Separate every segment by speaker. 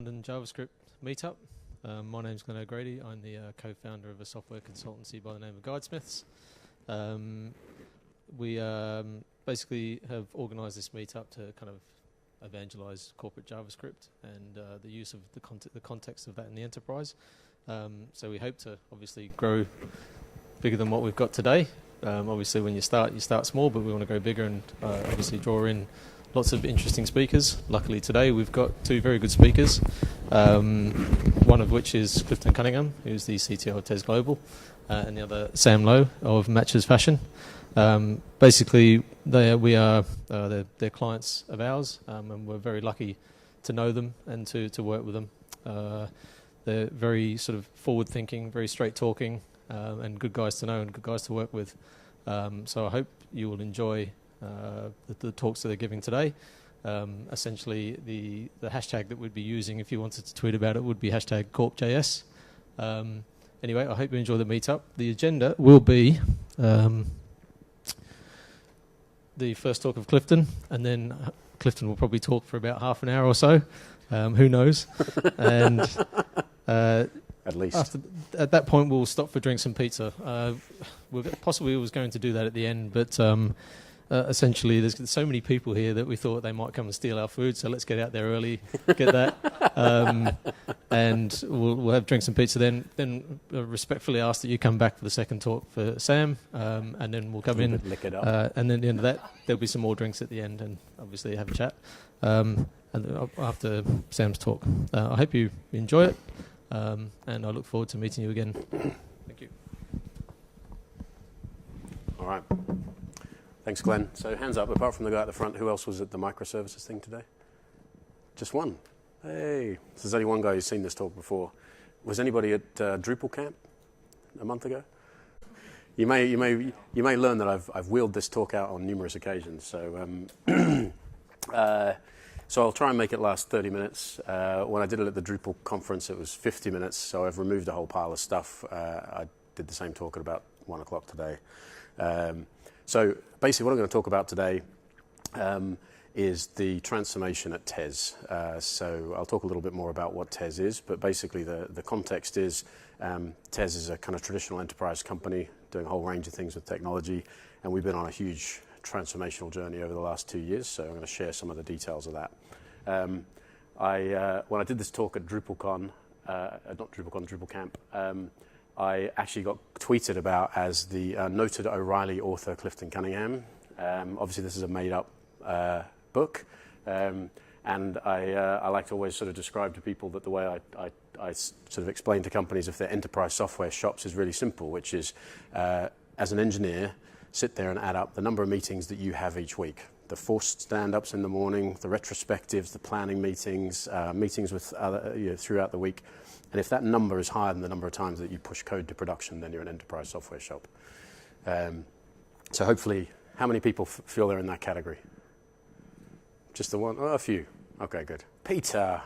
Speaker 1: London JavaScript meetup. My name's Glenn O'Grady. I'm the co-founder of a software consultancy by the name of Guidesmiths. We basically have organised this meetup to kind of evangelise corporate JavaScript and the use of the context of that in the enterprise. So we hope to obviously grow bigger than what we've got today. Obviously when you start small, but we want to go bigger and obviously draw in lots of interesting speakers. Luckily today we've got two very good speakers, one of which is Clifton Cunningham, who's the CTO of TES Global, and the other Sam Lowe of Matches Fashion. Basically they're clients of ours, and we're very lucky to know them and to work with them. They're very sort of forward thinking, very straight talking, and good guys to know and good guys to work with. So I hope you will enjoy the talks that they're giving today. Essentially, the hashtag that we'd be using if you wanted to tweet about it would be hashtag CorpJS. Anyway, I hope you enjoy the meetup. The agenda will be the first talk of Clifton, and then Clifton will probably talk for about half an hour or so. Who knows? And
Speaker 2: at least.
Speaker 1: At that point, we'll stop for drinks and pizza. Possibly was going to do that at the end, but essentially there's so many people here that we thought they might come and steal our food, so let's get out there early, get that, and we'll have drinks and pizza. Then respectfully ask that you come back for the second talk for Sam, and then we'll come in,
Speaker 2: lick it up.
Speaker 1: and then at the end of that there'll be some more drinks at the end, and obviously have a chat and after Sam's talk. I hope you enjoy it, and I look forward to meeting you again. Thank you.
Speaker 2: All right. Thanks, Glenn. So hands up, apart from the guy at the front, who else was at the microservices thing today? Just one. Hey. So there's only one guy who's seen this talk before. Was anybody at Drupal Camp a month ago? You may learn that I've wheeled this talk out on numerous occasions. So so I'll try and make it last 30 minutes. When I did it at the Drupal conference, it was 50 minutes. So I've removed a whole pile of stuff. I did the same talk at about 1 o'clock today. So basically what I'm going to talk about today is the transformation at TES. So I'll talk a little bit more about what TES is, but basically the context is TES is a kind of traditional enterprise company doing a whole range of things with technology, and we've been on a huge transformational journey over the last 2 years, so I'm going to share some of the details of that. When I did this talk at DrupalCon, not DrupalCon, Drupal Camp, I actually got tweeted about as the noted O'Reilly author Clifton Cunningham. Obviously, this is a made-up book, and I like to always sort of describe to people that the way I sort of explain to companies if they're enterprise software shops is really simple, which is, as an engineer, sit there and add up the number of meetings that you have each week. The forced stand-ups in the morning, the retrospectives, the planning meetings, meetings with other, throughout the week. And if that number is higher than the number of times that you push code to production, then you're an enterprise software shop. So hopefully, how many people feel they're in that category? Just the one? Oh, a few. Okay, good. Peter.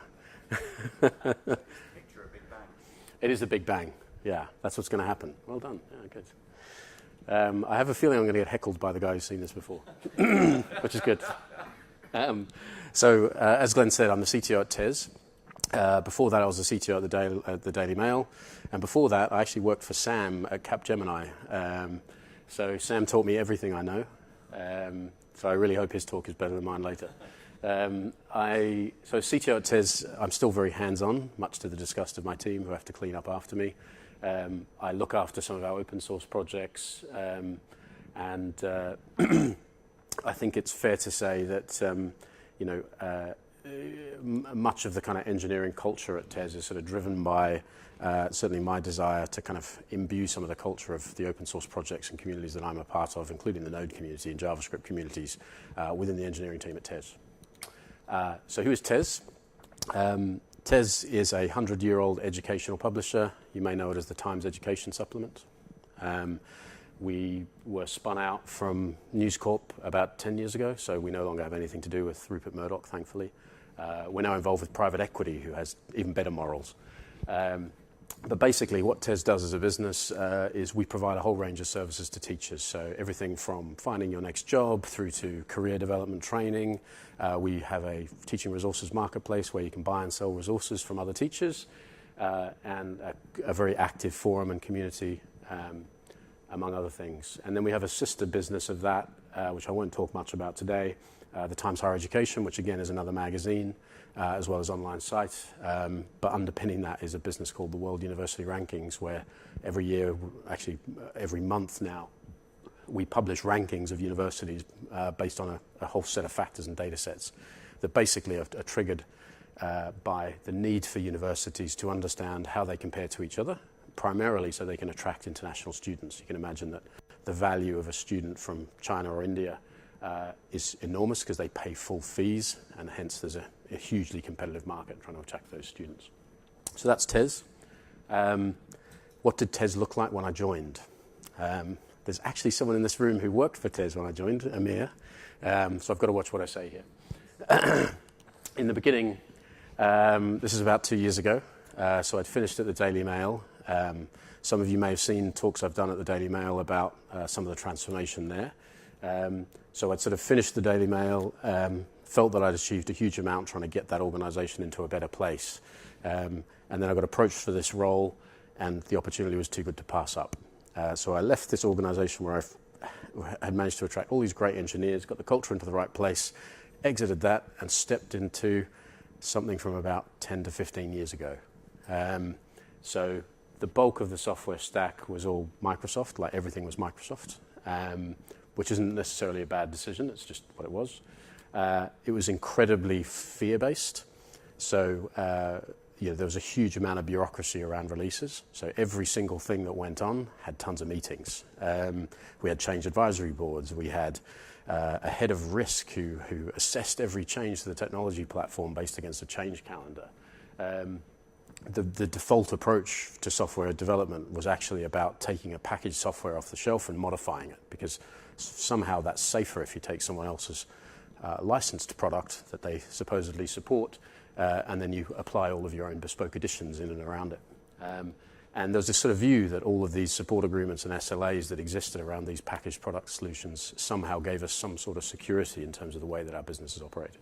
Speaker 3: Picture a big bang.
Speaker 2: It is the big bang. Yeah, that's what's going to happen. Well done. Yeah, good. I have a feeling I'm going to get heckled by the guy who's seen this before, which is good. So as Glenn said, I'm the CTO at TES. Before that, I was the CTO at the Daily Mail. And before that, I actually worked for Sam at Capgemini. So Sam taught me everything I know. So I really hope his talk is better than mine later. So CTO at TES, I'm still very hands-on, much to the disgust of my team who have to clean up after me. I look after some of our open source projects. And I think it's fair to say that, much of the kind of engineering culture at TES is sort of driven by certainly my desire to kind of imbue some of the culture of the open source projects and communities that I'm a part of, including the Node community and JavaScript communities within the engineering team at TES. So who is TES? TES is a 100-year-old educational publisher. You may know it as the Times Education Supplement. We were spun out from News Corp about 10 years ago, so we no longer have anything to do with Rupert Murdoch, thankfully. We're now involved with private equity, who has even better morals. But basically what TES does as a business is we provide a whole range of services to teachers. So everything from finding your next job through to career development training. We have a teaching resources marketplace where you can buy and sell resources from other teachers, and a very active forum and community, among other things. And then we have a sister business of that, which I won't talk much about today, the Times Higher Education, which again is another magazine, as well as online site. But underpinning that is a business called the World University Rankings, where every year, actually every month now, we publish rankings of universities based on a whole set of factors and data sets that basically are triggered by the need for universities to understand how they compare to each other, primarily so they can attract international students. You can imagine that the value of a student from China or India is enormous because they pay full fees, and hence there's a hugely competitive market trying to attract those students. So that's TES. What did TES look like when I joined? There's actually someone in this room who worked for TES when I joined, Amir. So I've got to watch what I say here. In the beginning, this is about 2 years ago, so I'd finished at the Daily Mail. Some of you may have seen talks I've done at the Daily Mail about some of the transformation there. So I'd sort of finished the Daily Mail, felt that I'd achieved a huge amount trying to get that organisation into a better place. And then I got approached for this role, and the opportunity was too good to pass up. So I left this organisation where I had managed to attract all these great engineers, got the culture into the right place, exited that, and stepped into something from about 10 to 15 years ago. So the bulk of the software stack was all Microsoft, like everything was Microsoft, which isn't necessarily a bad decision, it's just what it was. It was incredibly fear-based, so there was a huge amount of bureaucracy around releases. So every single thing that went on had tons of meetings. We had change advisory boards. We had a head of risk who assessed every change to the technology platform based against a change calendar. The default approach to software development was actually about taking a packaged software off the shelf and modifying it, because somehow that's safer if you take someone else's licensed product that they supposedly support, and then you apply all of your own bespoke additions in and around it. And there's this sort of view that all of these support agreements and SLAs that existed around these packaged product solutions somehow gave us some sort of security in terms of the way that our businesses operated.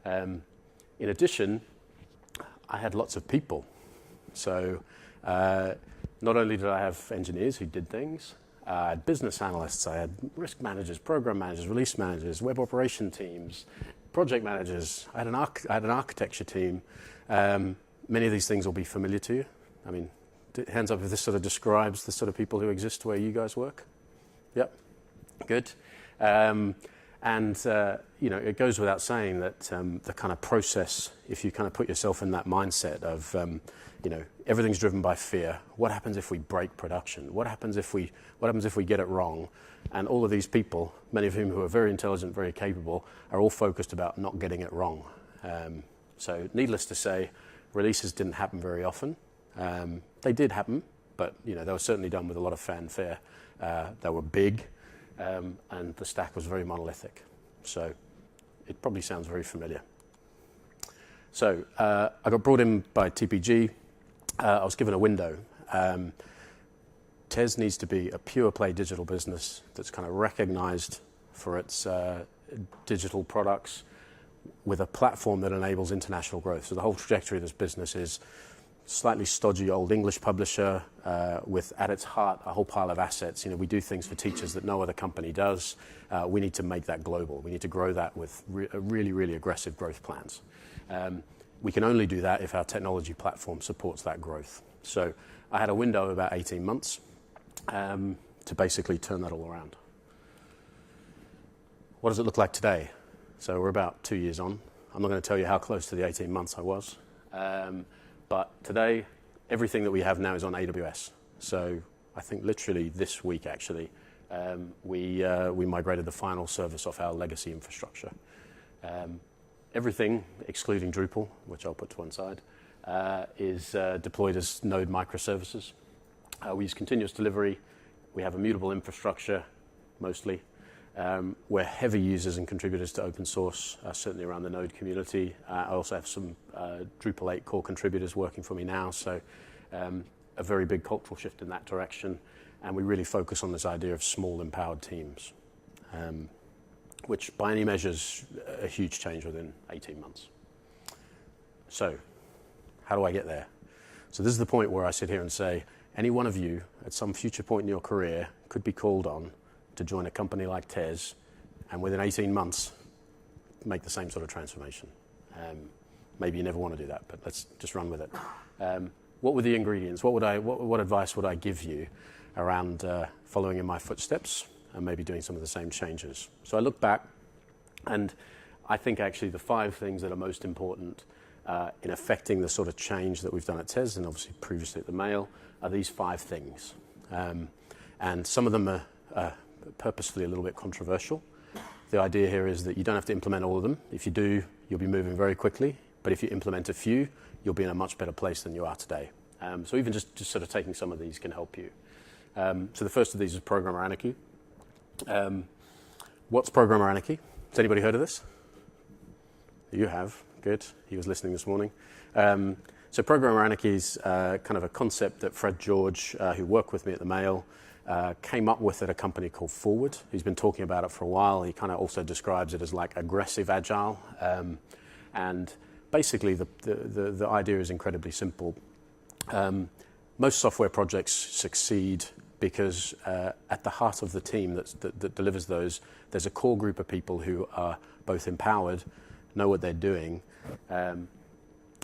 Speaker 2: In addition, I had lots of people. So not only did I have engineers who did things, I had business analysts, I had risk managers, program managers, release managers, web operation teams, project managers. I had an architecture team. Many of these things will be familiar to you. I mean, hands up if this sort of describes the sort of people who exist where you guys work. Yep, good. It goes without saying that the kind of process, if you kind of put yourself in that mindset of, everything's driven by fear. What happens if we break production? What happens if we get it wrong? And all of these people, many of whom who are very intelligent, very capable, are all focused about not getting it wrong. So needless to say, releases didn't happen very often. They did happen, but they were certainly done with a lot of fanfare. They were big. And the stack was very monolithic. So it probably sounds very familiar. So I got brought in by TPG. I was given a window. TES needs to be a pure play digital business that's kind of recognized for its digital products with a platform that enables international growth. So the whole trajectory of this business is slightly stodgy old English publisher with at its heart a whole pile of assets. We do things for teachers that no other company does. We need to make that global. We need to grow that with really, really aggressive growth plans. We can only do that if our technology platform supports that growth. So I had a window of about 18 months to basically turn that all around. What does it look like today? So we're about 2 years on. I'm not going to tell you how close to the 18 months I was. But today, everything that we have now is on AWS. So I think literally this week, actually, we migrated the final service off our legacy infrastructure. Everything, excluding Drupal, which I'll put to one side, is deployed as Node microservices. We use continuous delivery. We have immutable infrastructure, mostly. We're heavy users and contributors to open source, certainly around the Node community. I also have some Drupal 8 core contributors working for me now, so a very big cultural shift in that direction, and we really focus on this idea of small empowered teams, which by any measure is a huge change within 18 months. So, how do I get there? So this is the point where I sit here and say, any one of you at some future point in your career could be called on to join a company like TES, and within 18 months, make the same sort of transformation. Maybe you never want to do that, but let's just run with it. What were the ingredients? What advice would I give you around following in my footsteps and maybe doing some of the same changes? So I look back, and I think actually the 5 things that are most important in affecting the sort of change that we've done at TES and obviously previously at the Mail are these 5 things. And some of them are purposefully a little bit controversial. The idea here is that you don't have to implement all of them. If you do, you'll be moving very quickly. But if you implement a few, you'll be in a much better place than you are today. So even just sort of taking some of these can help you. So the first of these is programmer anarchy. What's programmer anarchy? Has anybody heard of this? You have. Good. He was listening this morning. So programmer anarchy is kind of a concept that Fred George, who worked with me at the Mail, came up with at a company called Forward. He's been talking about it for a while. He kind of also describes it as like aggressive agile. And basically the idea is incredibly simple. Most software projects succeed because at the heart of the team that delivers those, there's a core group of people who are both empowered, know what they're doing,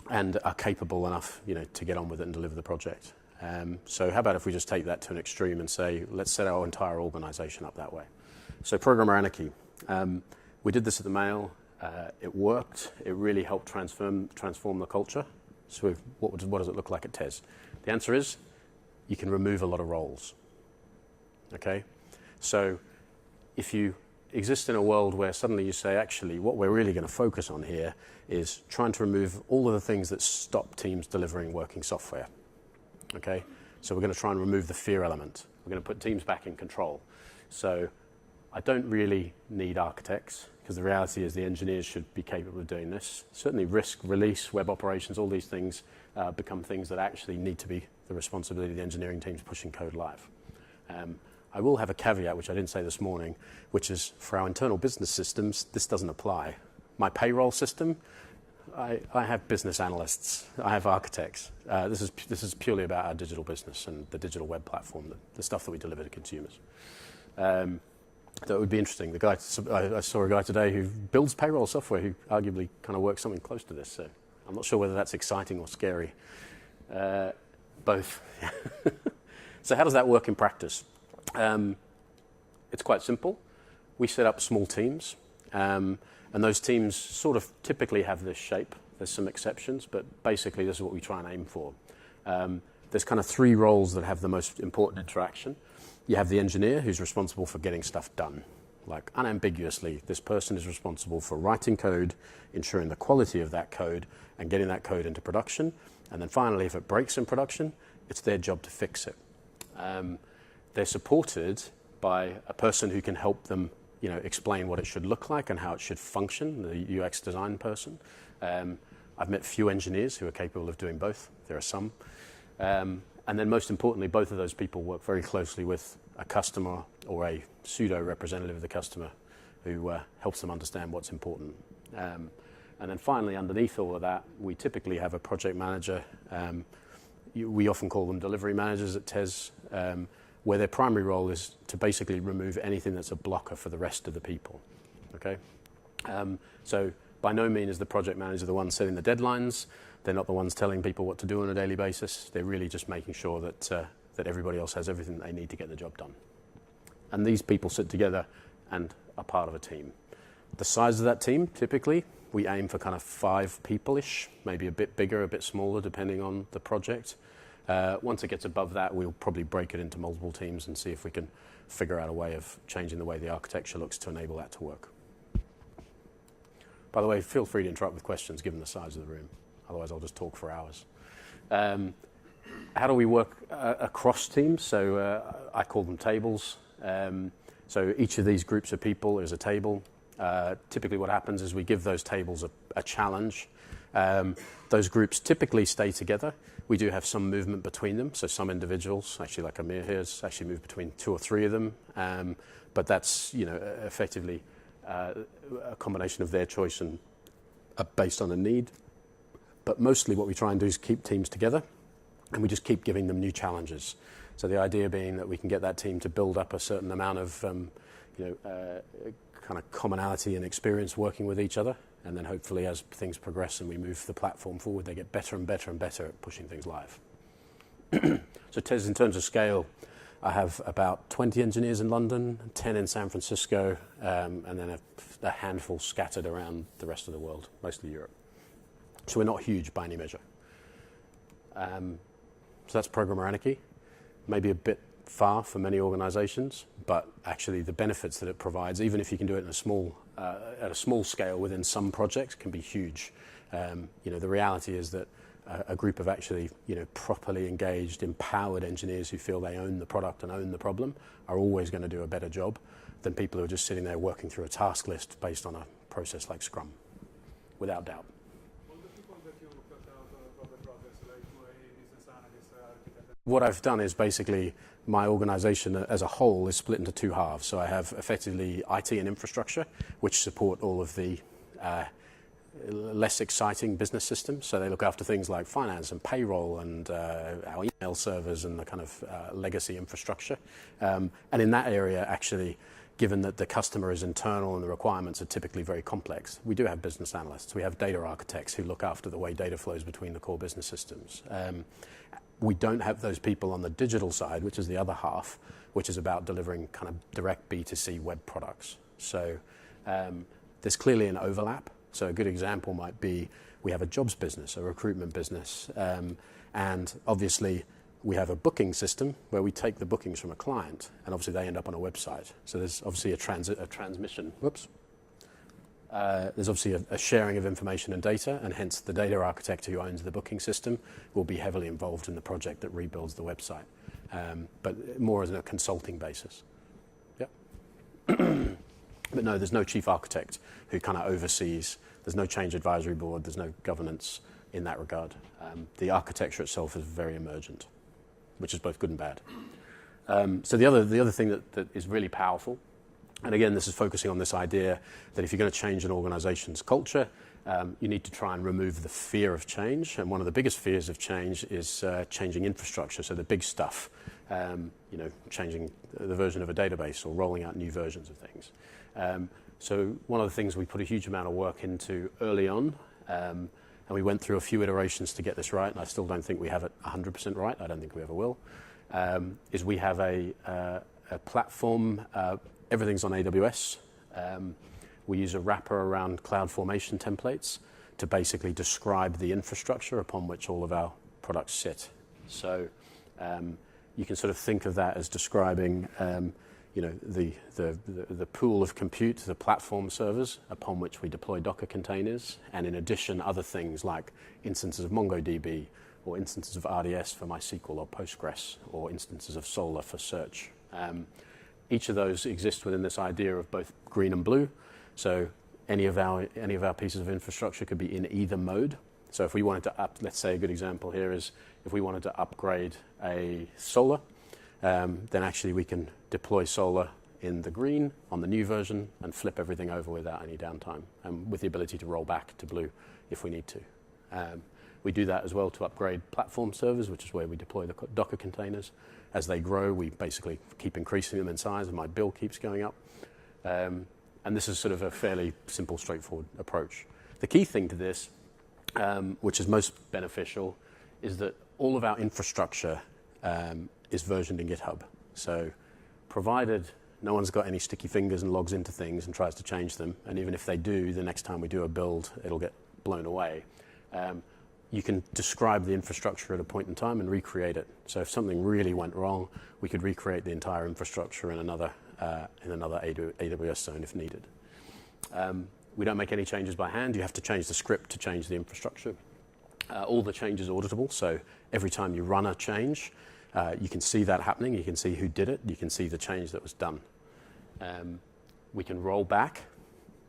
Speaker 2: and are capable enough, to get on with it and deliver the project. So how about if we just take that to an extreme and say, let's set our entire organization up that way. So programmer anarchy. We did this at the Mail. It worked. It really helped transform the culture. So what does it look like at TES? The answer is you can remove a lot of roles. Okay? So if you exist in a world where suddenly you say, actually, what we're really going to focus on here is trying to remove all of the things that stop teams delivering working software. Okay? So we're going to try and remove the fear element. We're going to put teams back in control. So I don't really need architects, because the reality is the engineers should be capable of doing this. Certainly risk, release, web operations, all these things become things that actually need to be the responsibility of the engineering teams pushing code live. I will have a caveat, which I didn't say this morning, which is for our internal business systems, this doesn't apply. My payroll system, I have business analysts, I have architects. This is purely about our digital business and the digital web platform, the stuff that we deliver to consumers. That would be interesting. I saw a guy today who builds payroll software who arguably kind of works something close to this. So I'm not sure whether that's exciting or scary. Both. So how does that work in practice? It's quite simple. We set up small teams, and those teams sort of typically have this shape. There's some exceptions, but basically this is what we try and aim for. There's kind of 3 roles that have the most important interaction. You have the engineer who's responsible for getting stuff done. Like unambiguously, this person is responsible for writing code, ensuring the quality of that code, and getting that code into production. And then finally, if it breaks in production, it's their job to fix it. They're supported by a person who can help them, explain what it should look like and how it should function, the UX design person. I've met few engineers who are capable of doing both. There are some. And then most importantly, both of those people work very closely with a customer or a pseudo-representative of the customer who helps them understand what's important. And then finally, underneath all of that, we typically have a project manager. We often call them delivery managers at TES, where their primary role is to basically remove anything that's a blocker for the rest of the people. Okay? So by no means is the project manager the one setting the deadlines. They're not the ones telling people what to do on a daily basis. They're really just making sure that everybody else has everything they need to get the job done. And these people sit together and are part of a team. The size of that team, typically, we aim for kind of 5 people-ish, maybe a bit bigger, a bit smaller, depending on the project. Once it gets above that, we'll probably break it into multiple teams and see if we can figure out a way of changing the way the architecture looks to enable that to work. By the way, feel free to interrupt with questions given the size of the room. Otherwise, I'll just talk for hours. How do we work across teams? So I call them tables. So each of these groups of people is a table. typically what happens is we give those tables a challenge. Those groups typically stay together. We do have some movement between them, so some individuals, actually like Amir here, has actually moved between 2 or 3 of them, but that's effectively a combination of their choice and based on a need. But mostly what we try and do is keep teams together, and we just keep giving them new challenges. So the idea being that we can get that team to build up a certain amount of kind of commonality and experience working with each other, and then hopefully as things progress and we move the platform forward, they get better and better and better at pushing things live. So in terms of scale, I have about 20 engineers in London, 10 in San Francisco, and then a handful scattered around the rest of the world, mostly Europe. So we're not huge by any measure. So that's Programmer Anarchy. Maybe a bit far for many organizations, but actually the benefits that it provides, even if you can do it in at a small scale within some projects, can be huge. The reality is that a group of actually properly engaged, empowered engineers who feel they own the product and own the problem are always going to do a better job than people who are just sitting there working through a task list based on a process like Scrum, without doubt. What I've done is basically my organization as a whole is split into 2 halves. So I have effectively IT and infrastructure, which support all of the less exciting business systems. So they look after things like finance and payroll and our email servers and the kind of legacy infrastructure. And in that area, actually, given that the customer is internal and the requirements are typically very complex, we do have business analysts. We have data architects who look after the way data flows between the core business systems. We don't have those people on the digital side, which is the other half, which is about delivering kind of direct B2C web products. So there's clearly an overlap. So a good example might be we have a jobs business, a recruitment business, and obviously we have a booking system where we take the bookings from a client, and obviously they end up on a website. So there's obviously a transmission. There's obviously a sharing of information and data, and hence the data architect who owns the booking system will be heavily involved in the project that rebuilds the website, but more as a consulting basis. Yeah. But no, there's no chief architect who kind of oversees. There's no change advisory board. There's no governance in that regard. The architecture itself is very emergent, which is both good and bad. So the other thing that is really powerful, and again, this is focusing on this idea that if you're going to change an organization's culture, you need to try and remove the fear of change. And one of the biggest fears of change is changing infrastructure, so the big stuff, changing the version of a database or rolling out new versions of things. So one of the things we put a huge amount of work into early on, and we went through a few iterations to get this right, and I still don't think we have it 100% right. I don't think we ever will, is we have a platform. Everything's on AWS. We use a wrapper around CloudFormation templates to basically describe the infrastructure upon which all of our products sit. So you can sort of think of that as describing the pool of compute, the platform servers upon which we deploy Docker containers, and in addition other things like instances of MongoDB or instances of RDS for MySQL or Postgres or instances of Solr for search. Each of those exists within this idea of both green and blue. So any of our pieces of infrastructure could be in either mode. So if we wanted to let's say a good example here is if we wanted to upgrade a Solr, then actually we can deploy Solr in the green on the new version and flip everything over without any downtime, and with the ability to roll back to blue if we need to. We do that as well to upgrade platform servers, which is where we deploy the Docker containers. As they grow, we basically keep increasing them in size, and my bill keeps going up. And this is sort of a fairly simple, straightforward approach. The key thing to this, which is most beneficial, is that all of our infrastructure is versioned in GitHub. So provided no one's got any sticky fingers and logs into things and tries to change them, and even if they do, the next time we do a build, it'll get blown away. You can describe the infrastructure at a point in time and recreate it. So if something really went wrong, we could recreate the entire infrastructure in another AWS zone if needed. We don't make any changes by hand. You have to change the script to change the infrastructure. All the change is auditable, so every time you run a change, you can see that happening. You can see who did it. You can see the change that was done. We can roll back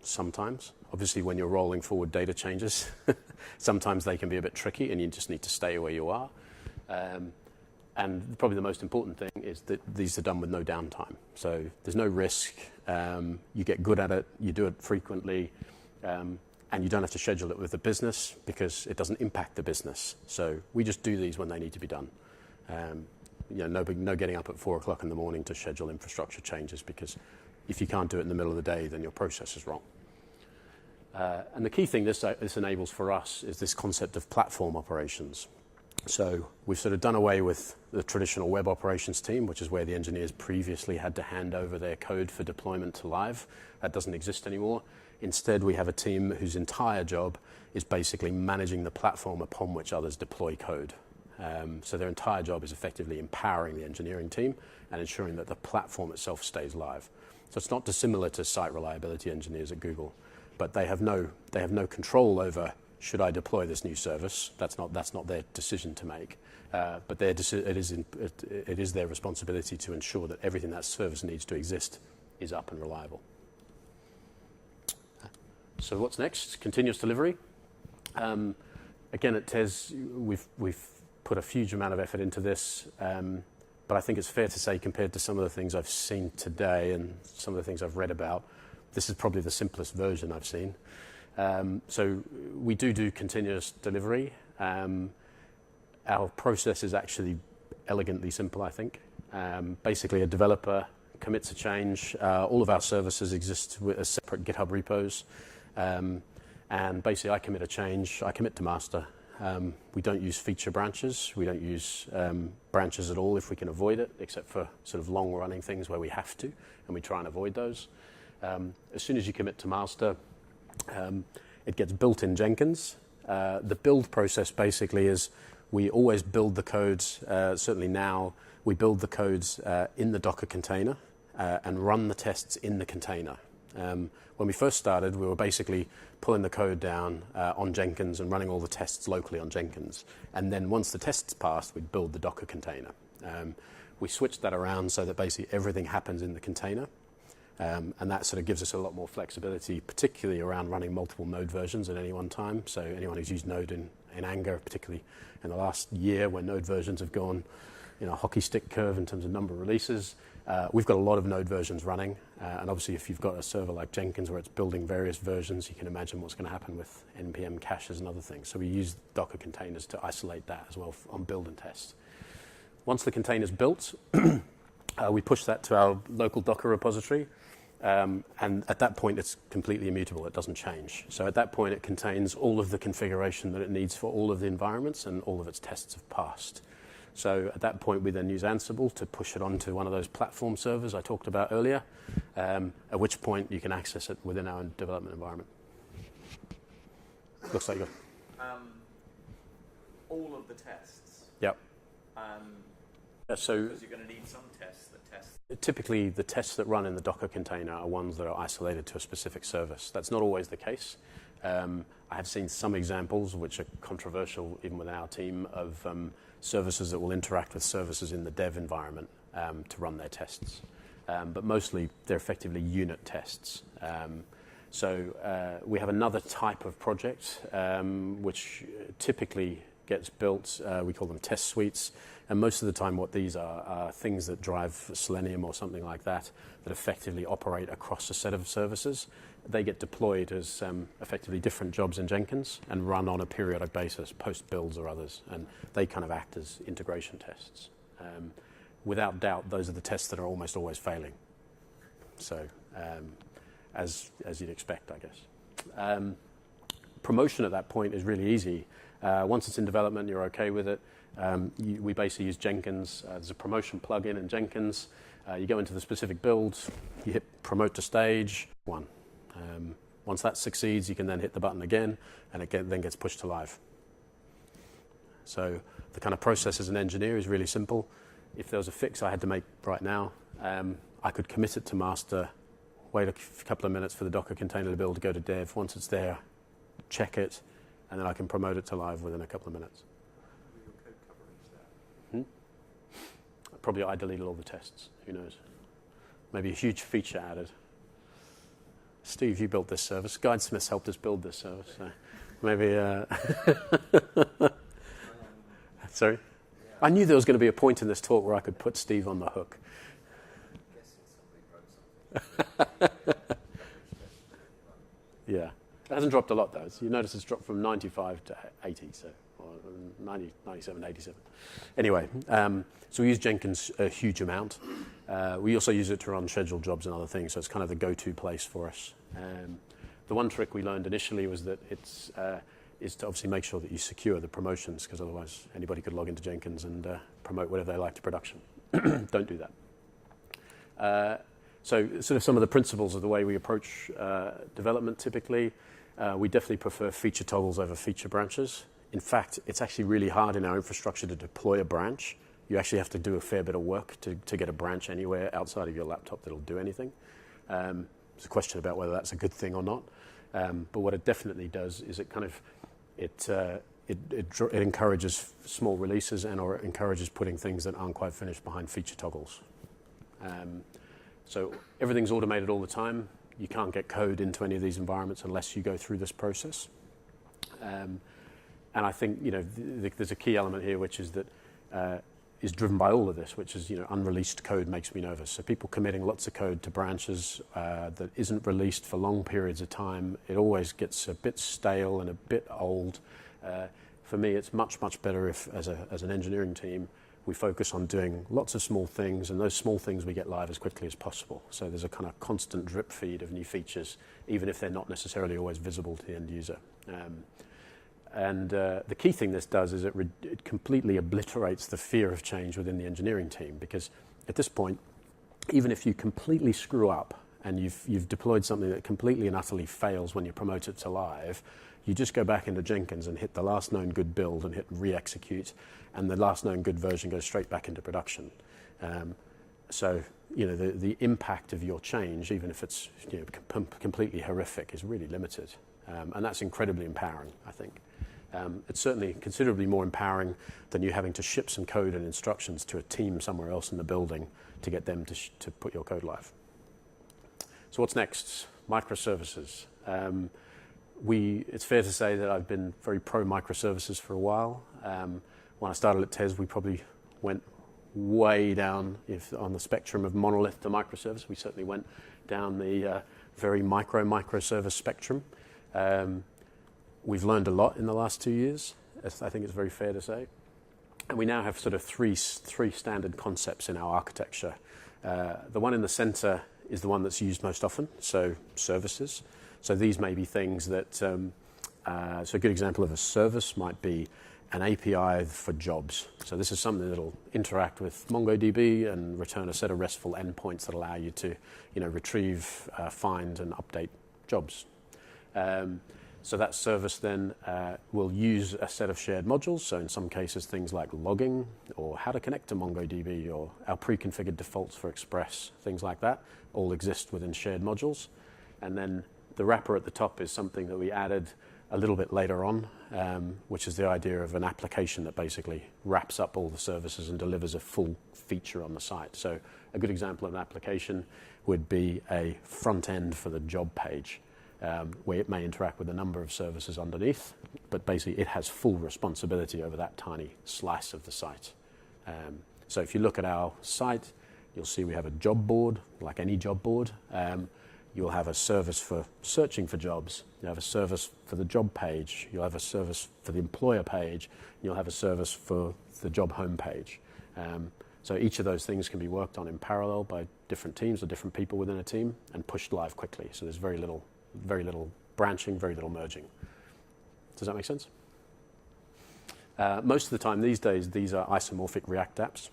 Speaker 2: sometimes. Obviously, when you're rolling forward data changes, sometimes they can be a bit tricky and you just need to stay where you are. And probably the most important thing is that these are done with no downtime. So there's no risk. You get good at it. You do it frequently. And you don't have to schedule it with the business because it doesn't impact the business. So we just do these when they need to be done. No getting up at 4 o'clock in the morning to schedule infrastructure changes, because if you can't do it in the middle of the day, then your process is wrong. And the key thing this enables for us is this concept of platform operations. So we've sort of done away with the traditional web operations team, which is where the engineers previously had to hand over their code for deployment to live. That doesn't exist anymore. Instead, we have a team whose entire job is basically managing the platform upon which others deploy code. So their entire job is effectively empowering the engineering team and ensuring that the platform itself stays live. So it's not dissimilar to site reliability engineers at Google, but they have no control over, should I deploy this new service? That's not their decision to make. But it is their responsibility to ensure that everything that service needs to exist is up and reliable. So what's next? Continuous delivery. Again, at TES, we've put a huge amount of effort into this, but I think it's fair to say, compared to some of the things I've seen today and some of the things I've read about, this is probably the simplest version I've seen. So we do continuous delivery. Our process is actually elegantly simple, I think. Basically, a developer commits a change. All of our services exist as separate GitHub repos. And basically, I commit a change. I commit to master. We don't use feature branches. We don't use branches at all if we can avoid it, except for sort of long-running things where we have to, and we try and avoid those. As soon as you commit to master, it gets built in Jenkins. The build process basically is we always build the codes. Certainly now, we build the codes in the Docker container and run the tests in the container. When we first started, we were basically pulling the code down on Jenkins and running all the tests locally on Jenkins. And then once the tests passed, we'd build the Docker container. We switched that around so that basically everything happens in the container. And that sort of gives us a lot more flexibility, particularly around running multiple node versions at any one time. So anyone who's used Node in anger, particularly in the last year when Node versions have gone a hockey stick curve in terms of number of releases, we've got a lot of Node versions running. And obviously, if you've got a server like Jenkins where it's building various versions, you can imagine what's going to happen with NPM caches and other things. So we use Docker containers to isolate that as well on build and test. Once the container's built, we push that to our local Docker repository. And at that point, it's completely immutable. It doesn't change. So at that point, it contains all of the configuration that it needs for all of the environments, and all of its tests have passed. So at that point, we then use Ansible to push it onto one of those platform servers I talked about earlier, at which point you can access it within our development environment. Looks like you got
Speaker 3: all of the tests.
Speaker 2: Yep.
Speaker 3: So because you're going to need some tests that test.
Speaker 2: Typically, the tests that run in the Docker container are ones that are isolated to a specific service. That's not always the case. I have seen some examples, which are controversial even with our team, of services that will interact with services in the dev environment to run their tests. But mostly, they're effectively unit tests. So we have another type of project, which typically gets built. We call them test suites. And most of the time, what these are things that drive Selenium or something like that effectively operate across a set of services. They get deployed as effectively different jobs in Jenkins and run on a periodic basis, post builds or others. And they kind of act as integration tests. Without doubt, those are the tests that are almost always failing. So as you'd expect, I guess. Promotion at that point is really easy. Once it's in development, you're okay with it. We basically use Jenkins. There's a promotion plugin in Jenkins. You go into the specific build, you hit promote to stage 1. Once that succeeds, you can then hit the button again, and it then gets pushed to live. So the kind of process as an engineer is really simple. If there was a fix I had to make right now, I could commit it to master, wait a couple of minutes for the Docker container to build to go to dev. Once it's there, check it, and then I can promote it to live within a couple of minutes. Probably I deleted all the tests. Who knows? Maybe a huge feature added. Steve, you built this service. Guidesmiths helped us build this service. So maybe. Sorry? I knew there was going to be a point in this talk where I could put Steve on the hook. Yeah. It hasn't dropped a lot, though. So you notice it's dropped from 95 to 80, so, or 90, 97, 87. Anyway, so we use Jenkins a huge amount. We also use it to run scheduled jobs and other things, so it's kind of the go-to place for us. The one trick we learned initially was that is to obviously make sure that you secure the promotions, because otherwise anybody could log into Jenkins and promote whatever they like to production. Don't do that. So sort of some of the principles of the way we approach development typically, we definitely prefer feature toggles over feature branches. In fact, it's actually really hard in our infrastructure to deploy a branch. You actually have to do a fair bit of work to get a branch anywhere outside of your laptop that'll do anything. It's a question about whether that's a good thing or not. But what it definitely does is it kind of it encourages small releases or it encourages putting things that aren't quite finished behind feature toggles. So everything's automated all the time. You can't get code into any of these environments unless you go through this process. And I think there's a key element here, which is that is driven by all of this, which is unreleased code makes me nervous. So people committing lots of code to branches that isn't released for long periods of time, it always gets a bit stale and a bit old. For me, it's much better if, as an engineering team, we focus on doing lots of small things, and those small things we get live as quickly as possible. So there's a kind of constant drip feed of new features, even if they're not necessarily always visible to the end user. And the key thing this does is it completely obliterates the fear of change within the engineering team, because at this point, even if you completely screw up and you've deployed something that completely and utterly fails when you promote it to live, you just go back into Jenkins and hit the last known good build and hit re-execute, and the last known good version goes straight back into production. So the impact of your change, even if it's completely horrific, is really limited, and that's incredibly empowering, I think. It's certainly considerably more empowering than you having to ship some code and instructions to a team somewhere else in the building to get them to put your code live. So what's next? Microservices. It's fair to say that I've been very pro microservices for a while. When I started at TES, we probably went way down on the spectrum of monolith to microservice. We certainly went down the very microservice spectrum. We've learned a lot in the last 2 years, I think it's very fair to say. And we now have sort of three standard concepts in our architecture. The one in the center is the one that's used most often, so services. So these may be things that, so a good example of a service might be an API for jobs. So this is something that'll interact with MongoDB and return a set of RESTful endpoints that allow you to, retrieve, find, and update jobs. So that service then will use a set of shared modules. So in some cases, things like logging or how to connect to MongoDB or our pre-configured defaults for Express, things like that, all exist within shared modules. And then the wrapper at the top is something that we added a little bit later on, which is the idea of an application that basically wraps up all the services and delivers a full feature on the site. So a good example of an application would be a front end for the job page, where it may interact with a number of services underneath, but basically it has full responsibility over that tiny slice of the site. So if you look at our site, you'll see we have a job board, like any job board. You'll have a service for searching for jobs. You'll have a service for the job page. You'll have a service for the employer page. And you'll have a service for the job home page. So each of those things can be worked on in parallel by different teams or different people within a team and pushed live quickly. So there's very little branching, very little merging. Does that make sense? Most of the time these days, these are isomorphic React apps.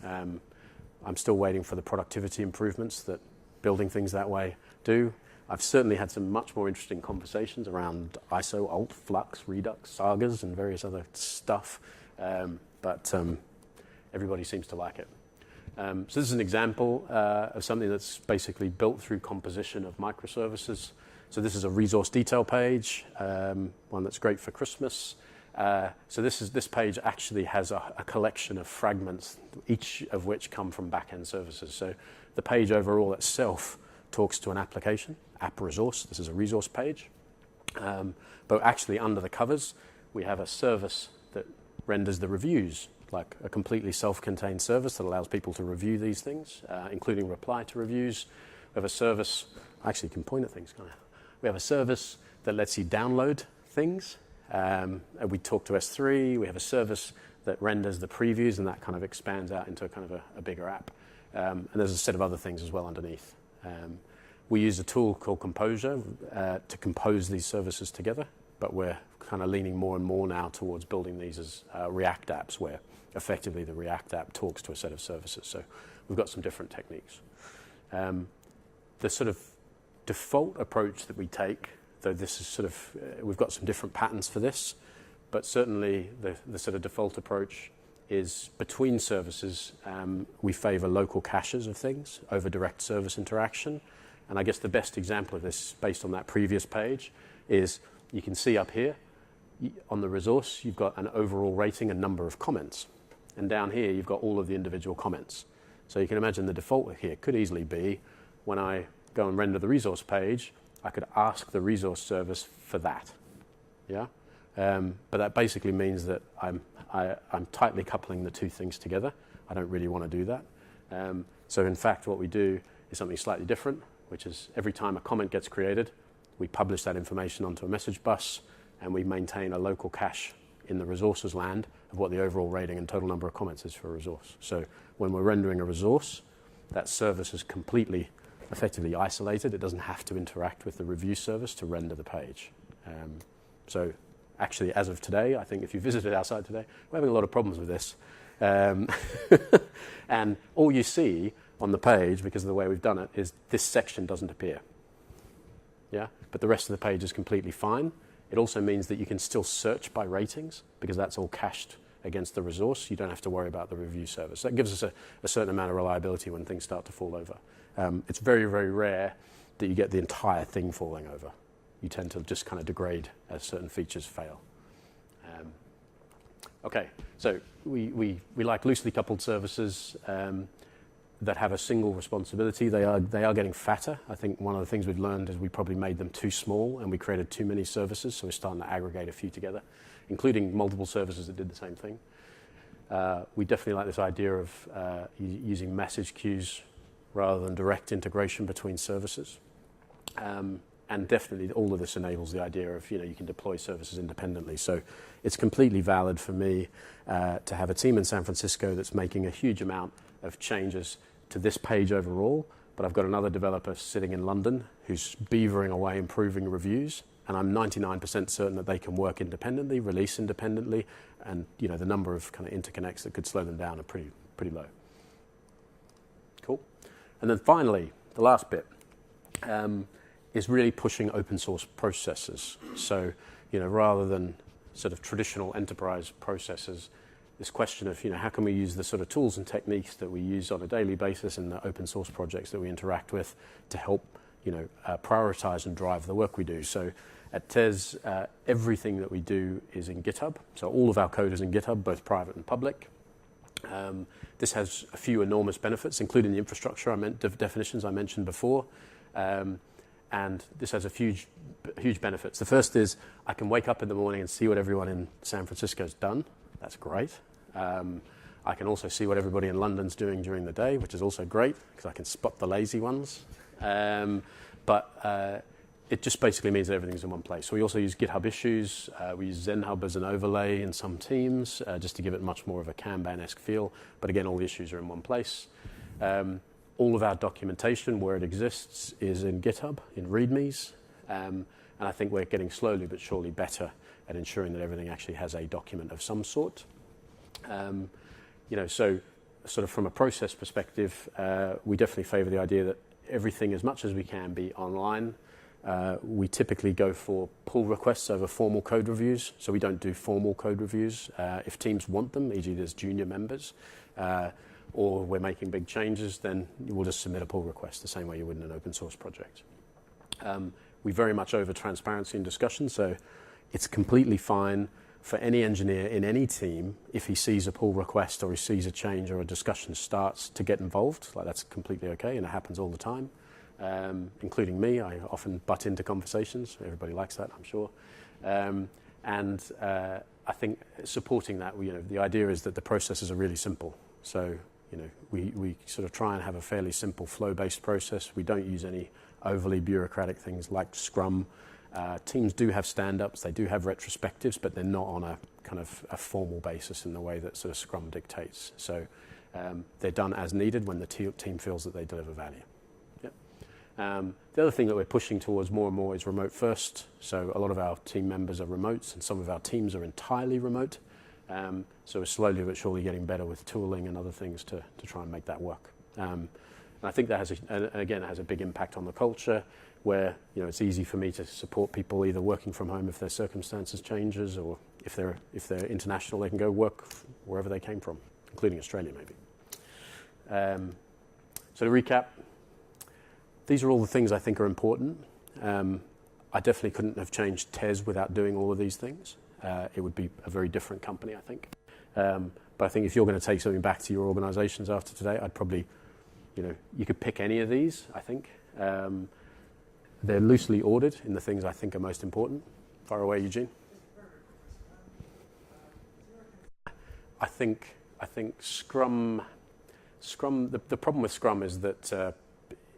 Speaker 2: I'm still waiting for the productivity improvements that building things that way do. I've certainly had some much more interesting conversations around ISO, alt, Flux, Redux, sagas, and various other stuff, but everybody seems to like it. So this is an example of something that's basically built through composition of microservices. So this is a resource detail page, one that's great for Christmas. So this page actually has a collection of fragments, each of which come from back-end services. So the page overall itself talks to an application, app resource. This is a resource page. But actually under the covers, we have a service that renders the reviews, like a completely self-contained service that allows people to review these things, including reply to reviews. We have a service, actually you can point at things, can't I? We have a service that lets you download things. And we talk to S3. We have a service that renders the previews, and that kind of expands out into a kind of a bigger app. And there's a set of other things as well underneath. We use a tool called Composer to compose these services together, but we're kind of leaning more and more now towards building these as React apps, where effectively the React app talks to a set of services. So we've got some different techniques. The sort of default approach that we take, though this is sort of, we've got some different patterns for this, but certainly the sort of default approach is between services, we favor local caches of things over direct service interaction. And I guess the best example of this, based on that previous page, is you can see up here on the resource, you've got an overall rating and number of comments. And down here, you've got all of the individual comments. So you can imagine the default here could easily be, when I go and render the resource page, I could ask the resource service for that. Yeah? But that basically means that I'm tightly coupling the two things together. I don't really want to do that. So in fact, what we do is something slightly different, which is every time a comment gets created, we publish that information onto a message bus, and we maintain a local cache in the resources land of what the overall rating and total number of comments is for a resource. So when we're rendering a resource, that service is completely, effectively isolated. It doesn't have to interact with the review service to render the page. So actually, as of today, I think if you visited our site today, we're having a lot of problems with this. And all you see on the page, because of the way we've done it, is this section doesn't appear. Yeah? But the rest of the page is completely fine. It also means that you can still search by ratings, because that's all cached against the resource. You don't have to worry about the review service. That gives us a certain amount of reliability when things start to fall over. It's very, very rare that you get the entire thing falling over. You tend to just kind of degrade as certain features fail. Okay, so we like loosely coupled services that have a single responsibility. They are getting fatter. I think one of the things we've learned is we probably made them too small and we created too many services, so we're starting to aggregate a few together, including multiple services that did the same thing. We definitely like this idea of using message queues rather than direct integration between services. And definitely all of this enables the idea of, you can deploy services independently. So it's completely valid for me to have a team in San Francisco that's making a huge amount of changes to this page overall, but I've got another developer sitting in London who's beavering away improving reviews, and I'm 99% certain that they can work independently, release independently, and the number of kind of interconnects that could slow them down are pretty low. Cool. And then finally, the last bit is really pushing open source processes. So, rather than sort of traditional enterprise processes, this question of, how can we use the sort of tools and techniques that we use on a daily basis in the open source projects that we interact with to help, prioritize and drive the work we do. So at TES, everything that we do is in GitHub. So all of our code is in GitHub, both private and public. This has a few enormous benefits, including the infrastructure definitions I mentioned before. And this has a huge benefits. The first is I can wake up in the morning and see what everyone in San Francisco's done. That's great. I can also see what everybody in London's doing during the day, which is also great because I can spot the lazy ones. But it just basically means that everything's in one place. So we also use GitHub issues. We use ZenHub as an overlay in some teams just to give it much more of a Kanban-esque feel. But again, all the issues are in one place. All of our documentation, where it exists, is in GitHub, in READMEs. And I think we're getting slowly but surely better at ensuring that everything actually has a document of some sort. So sort of from a process perspective, we definitely favor the idea that everything, as much as we can, be online. We typically go for pull requests over formal code reviews, so we don't do formal code reviews. If teams want them, e.g. there's junior members, or we're making big changes, then we'll just submit a pull request the same way you would in an open source project. We very much over transparency and discussion, so it's completely fine for any engineer in any team, if he sees a pull request or he sees a change or a discussion starts, to get involved. Like, that's completely okay, and it happens all the time. including me. I often butt into conversations. Everybody likes that, I'm sure. I think supporting that, the idea is that the processes are really simple. So, we sort of try and have a fairly simple flow-based process. We don't use any overly bureaucratic things like Scrum. Teams do have stand-ups, they do have retrospectives, but they're not on a kind of a formal basis in the way that sort of Scrum dictates. So they're done as needed when the team feels that they deliver value. Yep. The other thing that we're pushing towards more and more is remote first. So a lot of our team members are remote, and some of our teams are entirely remote. So we're slowly but surely getting better with tooling and other things to try and make that work. And I think that has a big impact on the culture, where it's easy for me to support people either working from home if their circumstances changes, or if they're international, they can go work wherever they came from, including Australia maybe. So to recap, these are all the things I think are important. I definitely couldn't have changed TES without doing all of these things. It would be a very different company, I think. But I think if you're going to take something back to your organizations after today, I'd probably, you could pick any of these, I think. They're loosely ordered in the things I think are most important. Far away, Eugene. I think Scrum, the problem with Scrum is that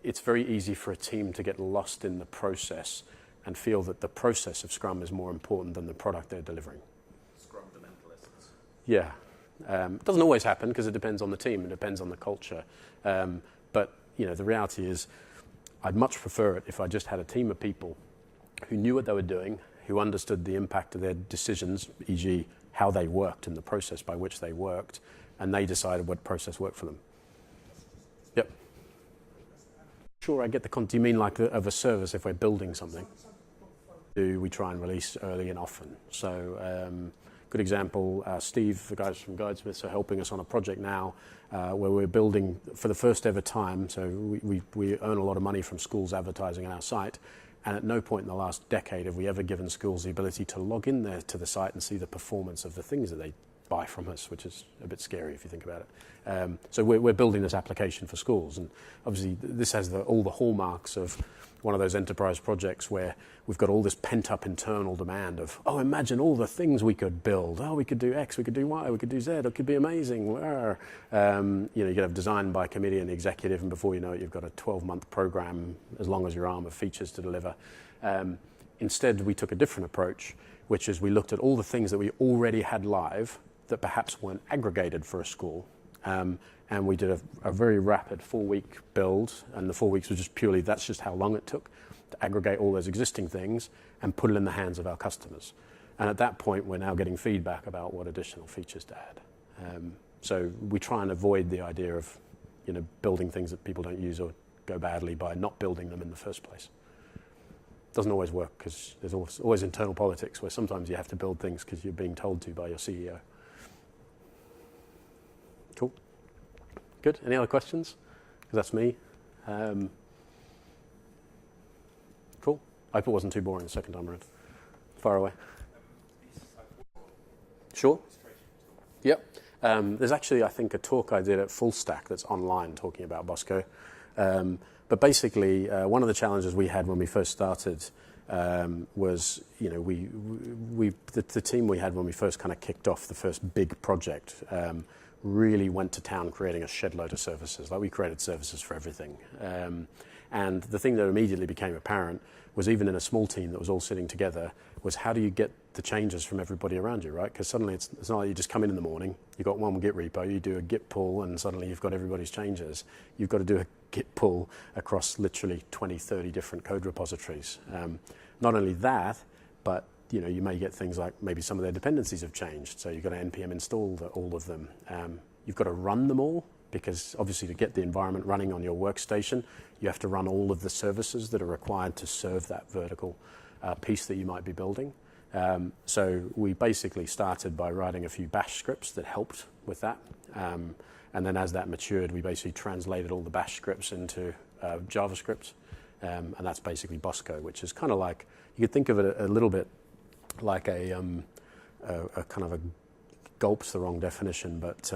Speaker 2: it's very easy for a team to get lost in the process and feel that the process of Scrum is more important than the product they're delivering.
Speaker 3: Scrum fundamentalists.
Speaker 2: Yeah. It doesn't always happen because it depends on the team, it depends on the culture. But the reality is I'd much prefer it if I just had a team of people who knew what they were doing, who understood the impact of their decisions, e.g. how they worked and the process by which they worked, and they decided what process worked for them. Yep. Sure, I get the do you mean like of a service if we're building something? We try and release early and often. So good example, Steve, the guys from Guidesmiths, are helping us on a project now where we're building for the first ever time. So we earn a lot of money from schools advertising on our site. And at no point in the last decade have we ever given schools the ability to log in there to the site and see the performance of the things that they buy from us, which is a bit scary if you think about it. So we're building this application for schools. And obviously this has all the hallmarks of one of those enterprise projects where we've got all this pent-up internal demand of, imagine all the things we could build. We could do X, we could do Y, we could do Z, it could be amazing. You could have design by committee and the executive, and before you know it, you've got a 12-month program, as long as your arm, of features to deliver. Instead, we took a different approach, which is we looked at all the things that we already had live that perhaps weren't aggregated for a school. And we did a very rapid 4-week build, and the 4 weeks was just purely, that's just how long it took to aggregate all those existing things and put it in the hands of our customers. And at that point, we're now getting feedback about what additional features to add. So we try and avoid the idea of, building things that people don't use or go badly by not building them in the first place. Doesn't always work because there's always internal politics where sometimes you have to build things because you're being told to by your CEO. Cool. Good. Any other questions? Because that's me. Cool. I hope it wasn't too boring the second time around. Far away. Sure. Yep. There's actually, I think, a talk I did at Full Stack that's online talking about Bosco. But basically, one of the challenges we had when we first started was, the team we had when we first kind of kicked off the first big project really went to town creating a shed load of services. Like, we created services for everything. And the thing that immediately became apparent was, even in a small team that was all sitting together, was how do you get the changes from everybody around you, right? Because suddenly it's not like you just come in the morning, you've got one Git repo, you do a Git pull, and suddenly you've got everybody's changes. You've got to do a Git pull across literally 20, 30 different code repositories. Not only that, but you may get things like maybe some of their dependencies have changed, so you've got to npm install all of them. You've got to run them all, because obviously to get the environment running on your workstation, you have to run all of the services that are required to serve that vertical piece that you might be building. So we basically started by writing a few bash scripts that helped with that. And then as that matured, we basically translated all the bash scripts into JavaScript. And that's basically Bosco, which is kind of like, you could think of it a little bit like a kind of a gulp's the wrong definition, but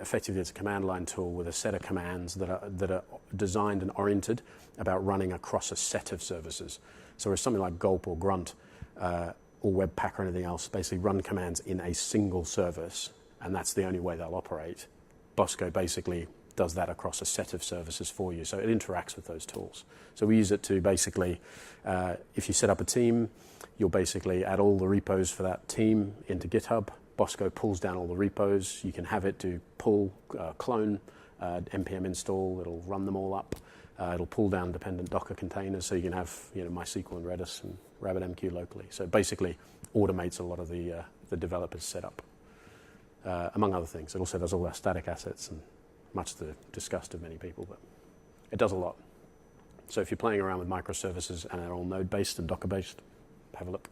Speaker 2: effectively it's a command line tool with a set of commands that are designed and oriented about running across a set of services. So whereas something like gulp or grunt or webpack or anything else basically run commands in a single service, and that's the only way they'll operate, Bosco basically does that across a set of services for you. So it interacts with those tools. So we use it to basically, if you set up a team, you'll basically add all the repos for that team into GitHub. Bosco pulls down all the repos. You can have it do pull, clone, npm install. It'll run them all up. It'll pull down dependent Docker containers, so you can have MySQL and Redis and RabbitMQ locally. So it basically automates a lot of the developers' setup, among other things. It also does all our static assets, and much to the disgust of many people, but it does a lot. So if you're playing around with microservices and they're all node-based and Docker-based, have a look.